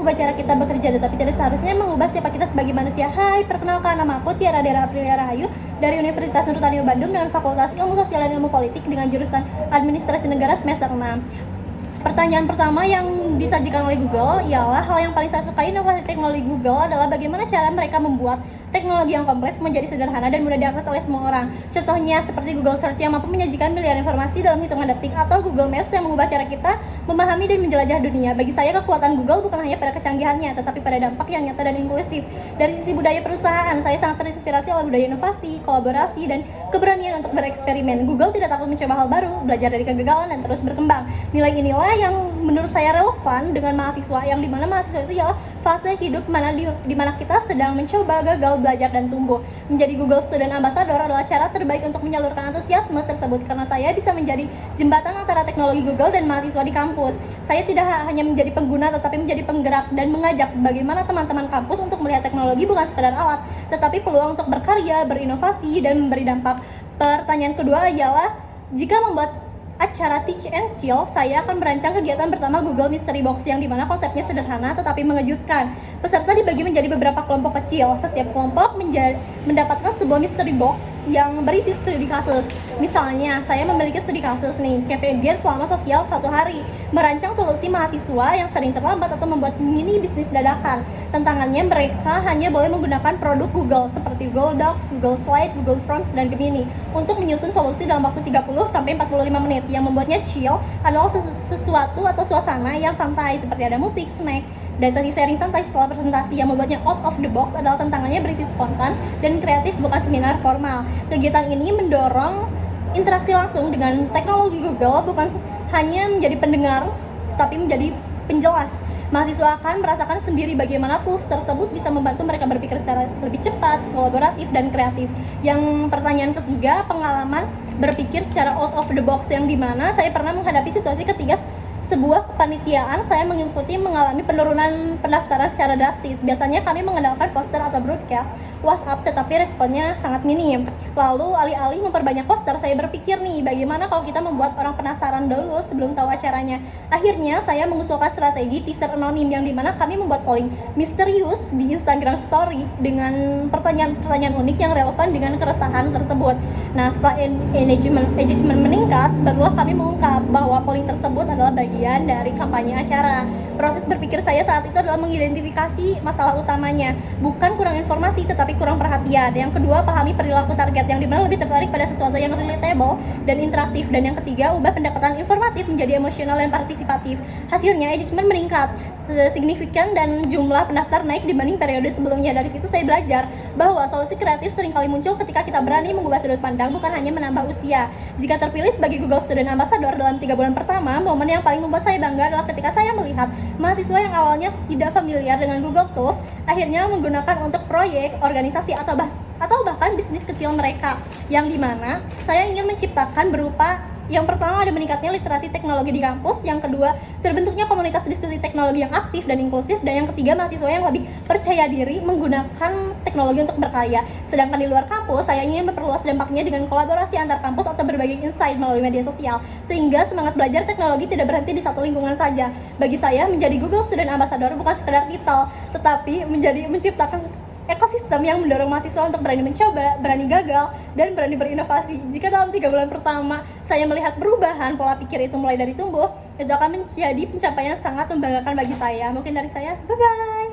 mengubah cara kita bekerja, tetapi tidak seharusnya mengubah siapa kita sebagai manusia. Hai, perkenalkan, nama aku Tiara Dera Aprilia Rahayu dari Universitas Nurtanio Bandung dengan Fakultas Ilmu Sosial dan Ilmu Politik dengan jurusan Administrasi Negara semester 6. Pertanyaan pertama yang disajikan oleh Google ialah hal yang paling saya sukai inovasi teknologi Google adalah bagaimana cara mereka membuat teknologi yang kompleks menjadi sederhana dan mudah diakses oleh semua orang. Contohnya seperti Google Search yang mampu menyajikan miliaran informasi dalam hitungan detik, atau Google Maps yang mengubah cara kita memahami dan menjelajah dunia. Bagi saya, kekuatan Google bukan hanya pada kecanggihannya, tetapi pada dampak yang nyata dan inklusif. Dari sisi budaya perusahaan, saya sangat terinspirasi oleh budaya inovasi, kolaborasi, dan keberanian untuk bereksperimen. Google tidak takut mencoba hal baru, belajar dari kegagalan, dan terus berkembang. Nilai inilah yang menurut saya relevan dengan mahasiswa, yang dimana mahasiswa itu ialah fase hidup di mana kita sedang mencoba, gagal, belajar, dan tumbuh. Menjadi Google Student Ambassador adalah cara terbaik untuk menyalurkan antusiasme tersebut, karena saya bisa menjadi jembatan antara teknologi Google dan mahasiswa di kampus. Saya tidak hanya menjadi pengguna, tetapi menjadi penggerak dan mengajak bagaimana teman-teman kampus untuk melihat teknologi bukan sekedar alat, tetapi peluang untuk berkarya, berinovasi, dan memberi dampak. Pertanyaan kedua ialah, jika membuat acara Teach and Chill, saya akan merancang kegiatan pertama Google Mystery Box, yang dimana konsepnya sederhana tetapi mengejutkan. Peserta dibagi menjadi beberapa kelompok kecil. Setiap kelompok mendapatkan sebuah mystery box yang berisi studi kasus. Misalnya, saya memiliki studi kasus nih, kemudian selama sosial 1 hari, merancang solusi mahasiswa yang sering terlambat atau membuat mini bisnis dadakan. Tantangannya, mereka hanya boleh menggunakan produk Google seperti Google Docs, Google Slide, Google Forms, dan Gemini untuk menyusun solusi dalam waktu 30-45 menit. Yang membuatnya chill adalah sesuatu atau suasana yang santai, seperti ada musik, snack, dan sesi sharing santai setelah presentasi. Yang membuatnya out of the box adalah tantangannya berisi spontan dan kreatif, bukan seminar formal. Kegiatan ini mendorong interaksi langsung dengan teknologi Google, bukan hanya menjadi pendengar, tapi menjadi penjelas. Mahasiswa akan merasakan sendiri bagaimana tools tersebut bisa membantu mereka berpikir secara lebih cepat, kolaboratif, dan kreatif. Yang pertanyaan ketiga, pengalaman berpikir secara out of the box, yang dimana saya pernah menghadapi situasi ketika sebuah kepanitiaan saya mengalami penurunan pendaftaran secara drastis. Biasanya kami mengandalkan poster atau broadcast WhatsApp, tetapi responnya sangat minim. Lalu alih-alih memperbanyak poster, saya berpikir nih, bagaimana kalau kita membuat orang penasaran dulu sebelum tahu acaranya. Akhirnya saya mengusulkan strategi teaser anonim, yang dimana kami membuat polling misterius di Instagram Story dengan pertanyaan-pertanyaan unik yang relevan dengan keresahan tersebut. Nah, setelah engagement meningkat, barulah kami mengungkap bahwa polling tersebut adalah bagian dari kampanye acara. Proses berpikir saya saat itu adalah mengidentifikasi masalah utamanya, bukan kurang informasi tetapi kurang perhatian. Yang kedua, pahami perilaku target, yang dimana lebih tertarik pada sesuatu yang relatable dan interaktif. Dan yang ketiga, ubah pendekatan informatif menjadi emosional dan partisipatif. Hasilnya, engagement meningkat signifikan dan jumlah pendaftar naik dibanding periode sebelumnya. Dari situ saya belajar bahwa solusi kreatif seringkali muncul ketika kita berani mengubah sudut pandang, bukan hanya menambah usia. Jika terpilih sebagai Google Student Ambassador dalam 3 bulan pertama, momen yang paling membuat saya bangga adalah ketika saya melihat mahasiswa yang awalnya tidak familiar dengan Google Tools akhirnya menggunakan untuk proyek, organisasi, atau bahkan bisnis kecil mereka, yang dimana saya ingin menciptakan berupa, yang pertama ada meningkatnya literasi teknologi di kampus, yang kedua terbentuknya komunitas diskusi teknologi yang aktif dan inklusif, dan yang ketiga mahasiswa yang lebih percaya diri menggunakan teknologi untuk berkarya. Sedangkan di luar kampus, saya ingin memperluas dampaknya dengan kolaborasi antar kampus atau berbagi insight melalui media sosial, sehingga semangat belajar teknologi tidak berhenti di satu lingkungan saja. Bagi saya, menjadi Google Student Ambassador bukan sekedar titel, tetapi menciptakan ekosistem yang mendorong mahasiswa untuk berani mencoba, berani gagal, dan berani berinovasi. Jika dalam 3 bulan pertama saya melihat perubahan pola pikir itu mulai dari tumbuh, itu akan menjadi pencapaian sangat membanggakan bagi saya. Mungkin dari saya, bye-bye!